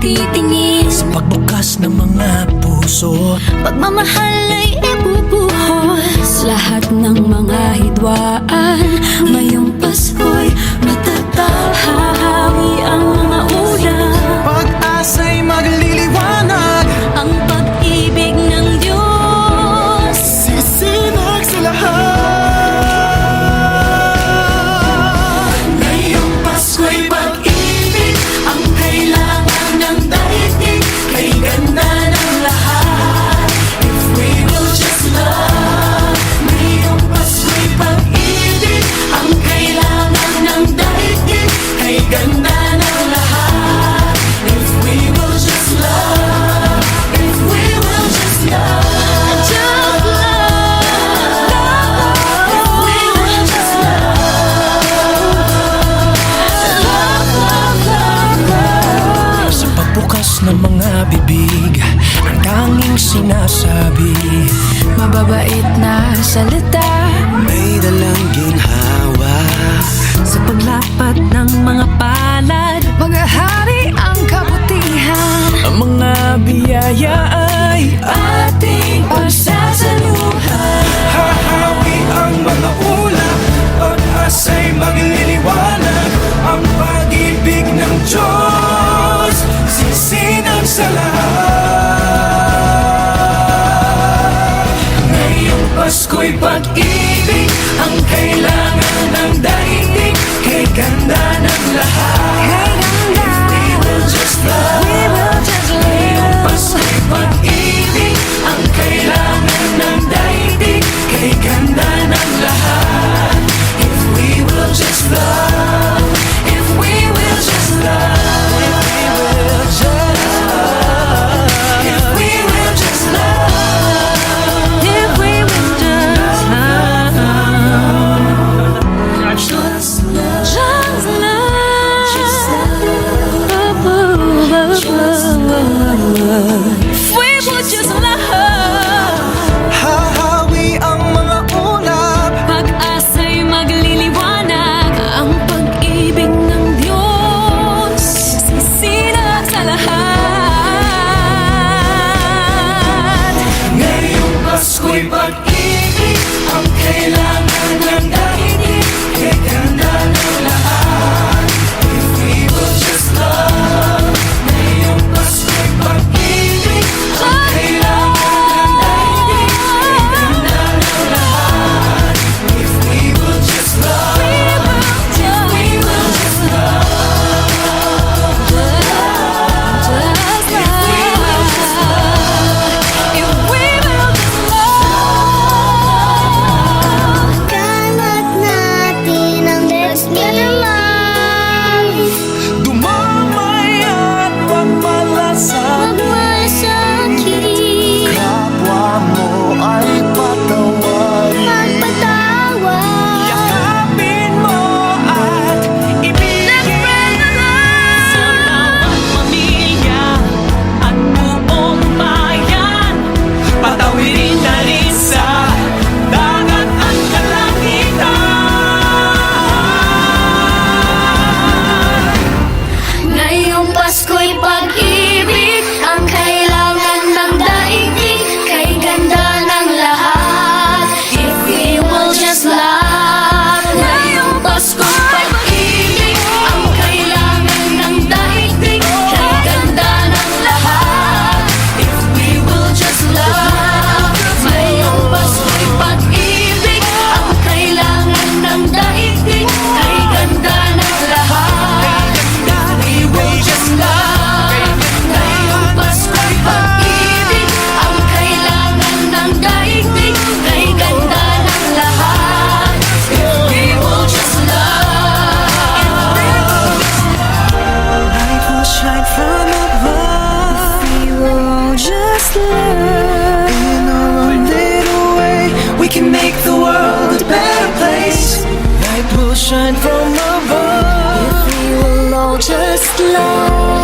titingin. Sa pagbukas ng mga puso, Pagmamahal ay ibubuhos. Lahat ng mga hidwaan ngayong Pasko'y matatahari ang mga ulan. pag-asa'y magliliwanag, Ang pag-ibig ng Diyos sisinag sa lahat. ngayong Pasko'y pag-ibig ang kailangan ng daigdig. Kay ganda ng lahat, if we will just love. Ngayong Pasko'y pag-ibig ang kailangan ng daigdig. Kay ganda ng lahat, if we will just love. If we will just love, just love. If we will just love. Sa pagbukas ng mga bibig, ang tanging sinasabi, Mababait na salita may dalang ginhawa. sa paglapat ng mga palad, maghahari ang kabutihan. Ang mga biyaya ay Ating pagsasaluhan. hahawi ang mga ulap, pag-asa'y magliliwanag. Ang pag-ibig ng Diyos sisinag sa lahat. Ngayong Pasko'y pag-ibig ang kailangan ng daigdig. Kay ganda ng lahat, if we will just love. Ngayong Pasko'y pag-ibig ang kailangan ng daigdig. Kay ganda ng lahat, if we will just love. If we will just love. If we will just love. If we will just love. Just love. Just love. Just love. If we will just love. Hahawi ang mga ulap, Pag-asa'y magliliwanag. Ang pag-ibig ng Diyos sisinag sa lahat. Ngayong Pasko'y pag-ibig ang kailangan ng daigdig. Kay ganda ng lahat, if we will just love. Ngayong Pasko'y pag-ibig ang kailangan ng daigdig. Kay ganda ng lahat, if we will just love. If we will just love. If we will just love. If we will just love. Kalat natin ang together love. dumamay at pagmalasakit. Magmasakit, Kapwa mo ay patawarin. magpatawad. Yakapin mo at ibigin. Sa bawat pamilya at buong bayan, Patawirin na rin sa dagat at kalangitan. ngayong Pasko'y pag-ibig ang kailangan ng daigdig. Kay ganda ng lahat, if we will just love. Ngayong Pasko'y pag-ibig ang kailangan ng daigdig. Kay ganda ng lahat, if we will just love. Ngayong Pasko'y pag-ibig ang kailangan ng daigdig. Kay ganda ng lahat, we will just love. Ngayong Pasko'y pag-ibig ang kailangan ng daigdig. Kay ganda ng lahat, if we will just love. Light will shine from above. We will just love. In our own little way, we can make the world a better place. Light will shine from above. We will all just love.